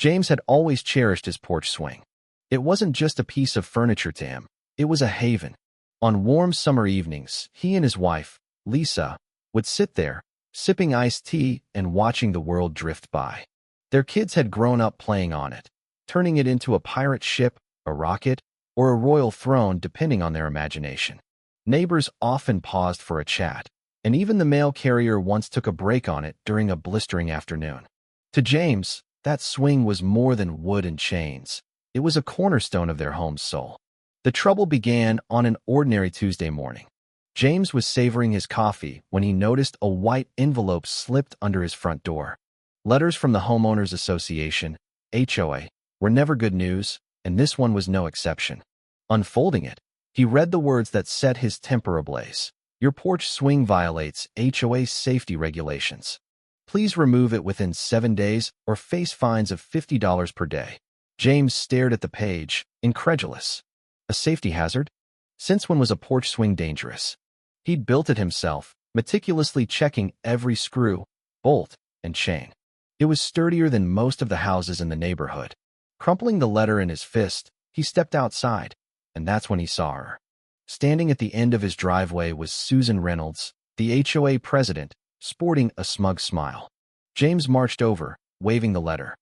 James had always cherished his porch swing. It wasn't just a piece of furniture to him. It was a haven. On warm summer evenings, he and his wife, Lisa, would sit there, sipping iced tea and watching the world drift by. Their kids had grown up playing on it, turning it into a pirate ship, a rocket, or a royal throne depending on their imagination. Neighbors often paused for a chat, and even the mail carrier once took a break on it during a blistering afternoon. To James, that swing was more than wood and chains. It was a cornerstone of their home's soul. The trouble began on an ordinary Tuesday morning. James was savoring his coffee when he noticed a white envelope slipped under his front door. Letters from the Homeowners Association, HOA, were never good news, and this one was no exception. Unfolding it, he read the words that set his temper ablaze. Your porch swing violates HOA safety regulations. Please remove it within 7 days or face fines of $50 per day. James stared at the page, incredulous. A safety hazard? Since when was a porch swing dangerous? He'd built it himself, meticulously checking every screw, bolt, and chain. It was sturdier than most of the houses in the neighborhood. Crumpling the letter in his fist, he stepped outside, and that's when he saw her. Standing at the end of his driveway was Susan Reynolds, the HOA president, sporting a smug smile. James marched over, waving the letter.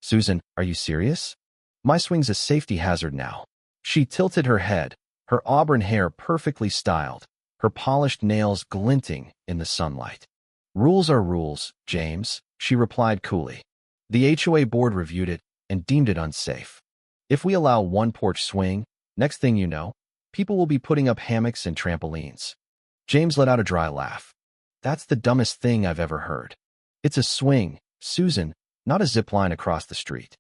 Susan, are you serious? My swing's a safety hazard now. She tilted her head, her auburn hair perfectly styled, her polished nails glinting in the sunlight. Rules are rules, James, she replied coolly. The HOA board reviewed it and deemed it unsafe. If we allow one porch swing, next thing you know, people will be putting up hammocks and trampolines. James let out a dry laugh. That's the dumbest thing I've ever heard. It's a swing, Susan, not a zip line across the street.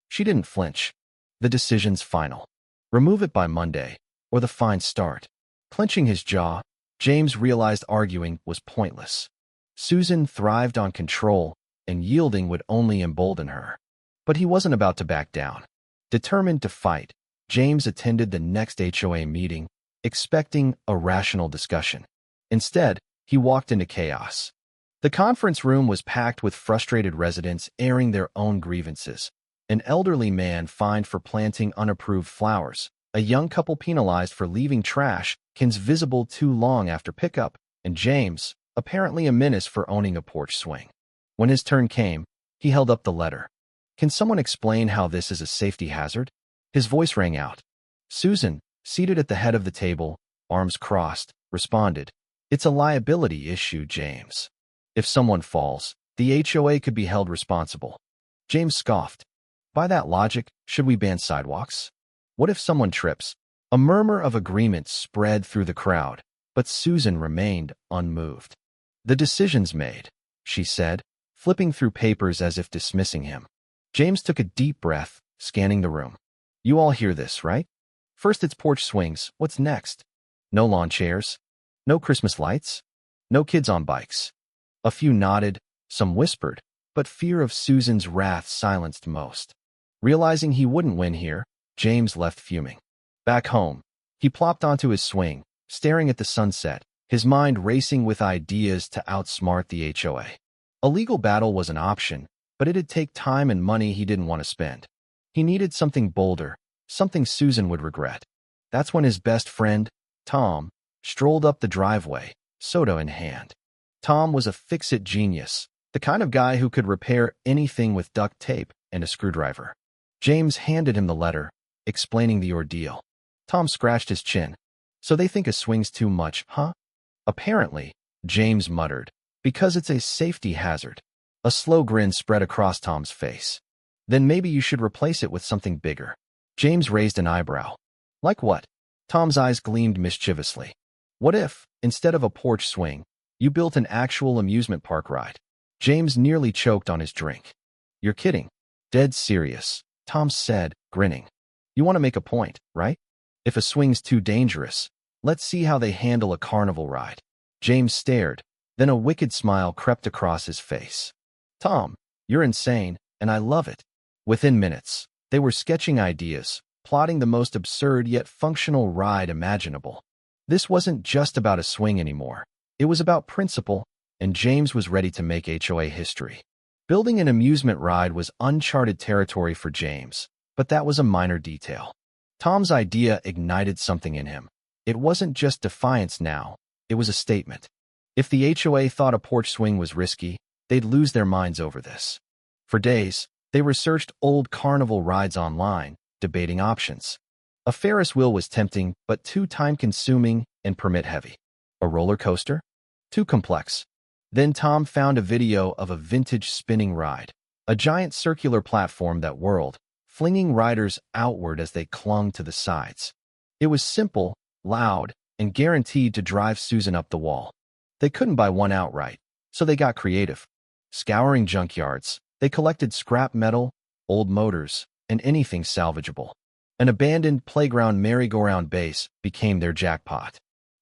She didn't flinch. The decision's final. Remove it by Monday, or the fines start. Clenching his jaw, James realized arguing was pointless. Susan thrived on control, and yielding would only embolden her. But he wasn't about to back down. Determined to fight, James attended the next HOA meeting, expecting a rational discussion. Instead, he walked into chaos. The conference room was packed with frustrated residents airing their own grievances. An elderly man fined for planting unapproved flowers, a young couple penalized for leaving trash cans visible too long after pickup, and James, apparently a menace for owning a porch swing. When his turn came, he held up the letter. Can someone explain how this is a safety hazard? His voice rang out. Susan, seated at the head of the table, arms crossed, responded. It's a liability issue, James. If someone falls, the HOA could be held responsible. James scoffed. By that logic, should we ban sidewalks? What if someone trips? A murmur of agreement spread through the crowd, but Susan remained unmoved. The decision's made, she said, flipping through papers as if dismissing him. James took a deep breath, scanning the room. You all hear this, right? First it's porch swings. What's next? No lawn chairs? No Christmas lights? No kids on bikes? A few nodded, some whispered, but fear of Susan's wrath silenced most. Realizing he wouldn't win here, James left fuming. Back home, he plopped onto his swing, staring at the sunset, his mind racing with ideas to outsmart the HOA. A legal battle was an option, but it'd take time and money he didn't want to spend. He needed something bolder, something Susan would regret. That's when his best friend, Tom, strolled up the driveway, soda in hand. Tom was a fix-it genius, the kind of guy who could repair anything with duct tape and a screwdriver. James handed him the letter, explaining the ordeal. Tom scratched his chin. So they think a swing's too much, huh? Apparently, James muttered, because it's a safety hazard. A slow grin spread across Tom's face. Then maybe you should replace it with something bigger. James raised an eyebrow. Like what? Tom's eyes gleamed mischievously. What if, instead of a porch swing, you built an actual amusement park ride? James nearly choked on his drink. You're kidding. Dead serious, Tom said, grinning. You want to make a point, right? If a swing's too dangerous, let's see how they handle a carnival ride. James stared, then a wicked smile crept across his face. Tom, you're insane, and I love it. Within minutes, they were sketching ideas, plotting the most absurd yet functional ride imaginable. This wasn't just about a swing anymore. It was about principle, and James was ready to make HOA history. Building an amusement ride was uncharted territory for James, but that was a minor detail. Tom's idea ignited something in him. It wasn't just defiance now, it was a statement. If the HOA thought a porch swing was risky, they'd lose their minds over this. For days, they researched old carnival rides online, debating options. A Ferris wheel was tempting, but too time-consuming and permit-heavy. A roller coaster? Too complex. Then Tom found a video of a vintage spinning ride, a giant circular platform that whirled, flinging riders outward as they clung to the sides. It was simple, loud, and guaranteed to drive Susan up the wall. They couldn't buy one outright, so they got creative. Scouring junkyards, they collected scrap metal, old motors, and anything salvageable. An abandoned playground merry-go-round base became their jackpot.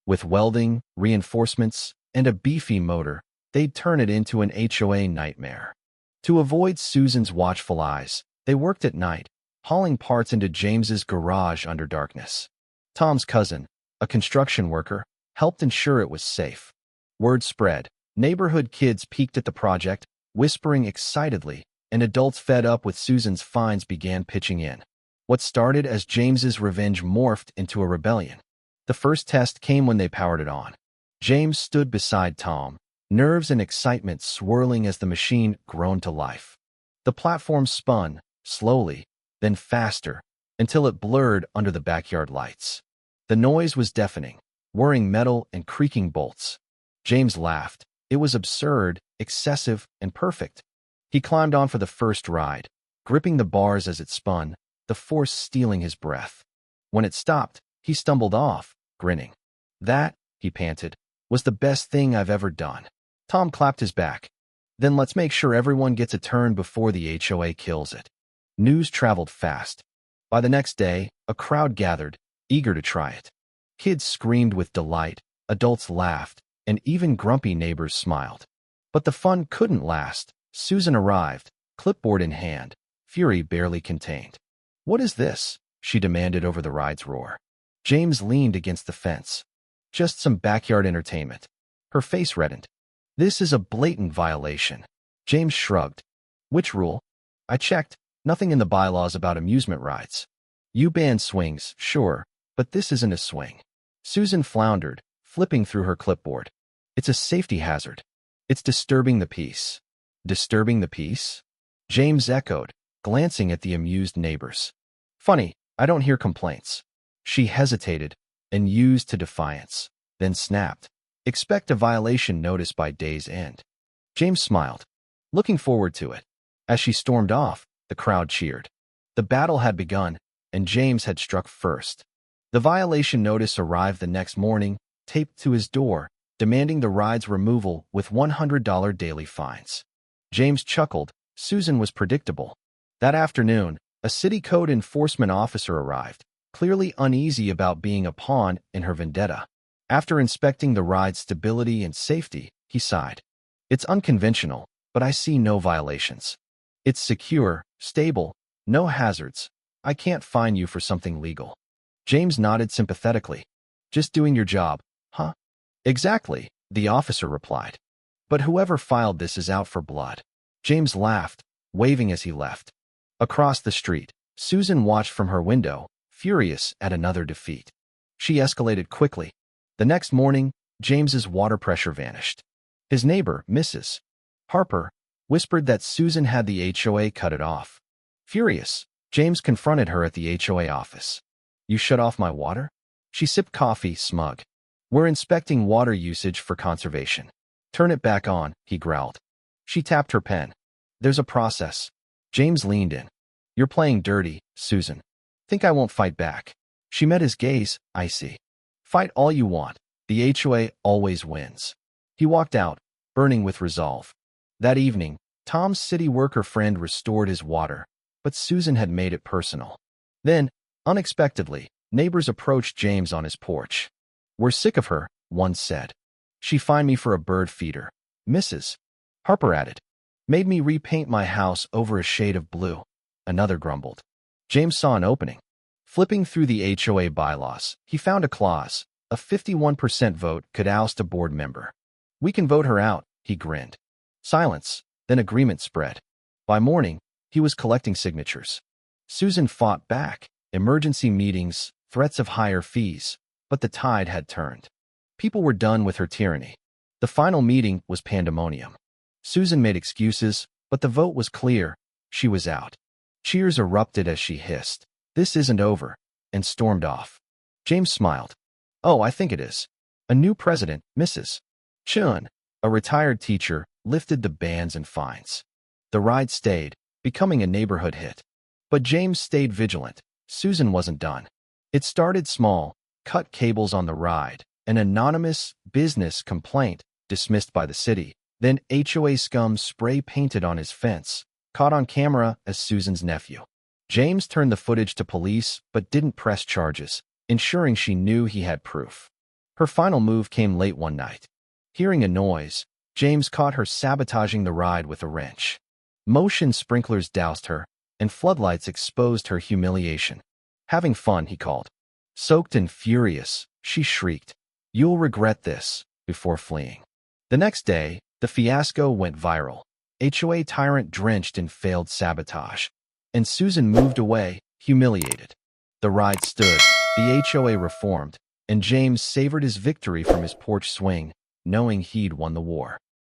With welding, reinforcements, and a beefy motor, they'd turn it into an HOA nightmare. To avoid Susan's watchful eyes, they worked at night, hauling parts into James's garage under darkness. Tom's cousin, a construction worker, helped ensure it was safe. Word spread. Neighborhood kids peeked at the project, whispering excitedly, and adults fed up with Susan's finds began pitching in. What started as James's revenge morphed into a rebellion. The first test came when they powered it on. James stood beside Tom, nerves and excitement swirling as the machine groaned to life. The platform spun, slowly, then faster, until it blurred under the backyard lights. The noise was deafening, whirring metal and creaking bolts. James laughed. It was absurd, excessive, and perfect. He climbed on for the first ride, gripping the bars as it spun, the force stealing his breath. When it stopped, he stumbled off, grinning. That, he panted, was the best thing I've ever done. Tom clapped his back. Then let's make sure everyone gets a turn before the HOA kills it. News traveled fast. By the next day, a crowd gathered, eager to try it. Kids screamed with delight, adults laughed, and even grumpy neighbors smiled. But the fun couldn't last. Susan arrived, clipboard in hand, fury barely contained. "What is this?" she demanded over the ride's roar. James leaned against the fence. "Just some backyard entertainment." Her face reddened. "This is a blatant violation." James shrugged. "Which rule?" "I checked. Nothing in the bylaws about amusement rides. You ban swings, sure, but this isn't a swing." Susan floundered, flipping through her clipboard. "It's a safety hazard. It's disturbing the peace." "Disturbing the peace?" James echoed, glancing at the amused neighbors. "Funny, I don't hear complaints." She hesitated, and used to defiance, then snapped. "Expect a violation notice by day's end." James smiled, looking forward to it. As she stormed off, the crowd cheered. The battle had begun, and James had struck first. The violation notice arrived the next morning, taped to his door, demanding the ride's removal with $100 daily fines. James chuckled. Susan was predictable. That afternoon, a city code enforcement officer arrived, clearly uneasy about being a pawn in her vendetta. After inspecting the ride's stability and safety, he sighed. "It's unconventional, but I see no violations. It's secure, stable, no hazards. I can't fine you for something legal." James nodded sympathetically. "Just doing your job, huh?" "Exactly," the officer replied. "But whoever filed this is out for blood." James laughed, waving as he left. Across the street, Susan watched from her window, furious at another defeat. She escalated quickly. The next morning, James's water pressure vanished. His neighbor, Mrs. Harper, whispered that Susan had the HOA cut it off. Furious, James confronted her at the HOA office. "You shut off my water?" She sipped coffee, smug. "We're inspecting water usage for conservation." "Turn it back on," he growled. She tapped her pen. "There's a process." James leaned in. "You're playing dirty, Susan. Think I won't fight back?" She met his gaze, icy. "Fight all you want. The HOA always wins." He walked out, burning with resolve. That evening, Tom's city worker friend restored his water, but Susan had made it personal. Then, unexpectedly, neighbors approached James on his porch. "We're sick of her," one said. "She fined me for a bird feeder." Mrs. Harper added. "Made me repaint my house over a shade of blue." Another grumbled. James saw an opening. Flipping through the HOA bylaws, he found a clause. A 51% vote could oust a board member. "We can vote her out," he grinned. Silence. Then agreement spread. By morning, he was collecting signatures. Susan fought back, emergency meetings, threats of higher fees, but the tide had turned. People were done with her tyranny. The final meeting was pandemonium. Susan made excuses, but the vote was clear. She was out. Cheers erupted as she hissed, "This isn't over," and stormed off. James smiled. "Oh, I think it is. A new president, Mrs. Chun, a retired teacher, lifted the bans and fines. The ride stayed, becoming a neighborhood hit. But James stayed vigilant. Susan wasn't done. It started small, cut cables on the ride, an anonymous business complaint dismissed by the city. Then HOA scum spray-painted on his fence, caught on camera as Susan's nephew. James turned the footage to police but didn't press charges, ensuring she knew he had proof. Her final move came late one night. Hearing a noise, James caught her sabotaging the ride with a wrench. Motion sprinklers doused her, and floodlights exposed her humiliation. "Having fun," he called. Soaked and furious, she shrieked, "You'll regret this," before fleeing. The next day, the fiasco went viral. HOA tyrant drenched in failed sabotage. And Susan moved away, humiliated. The ride stood, the HOA reformed, and James savored his victory from his porch swing, knowing he'd won the war.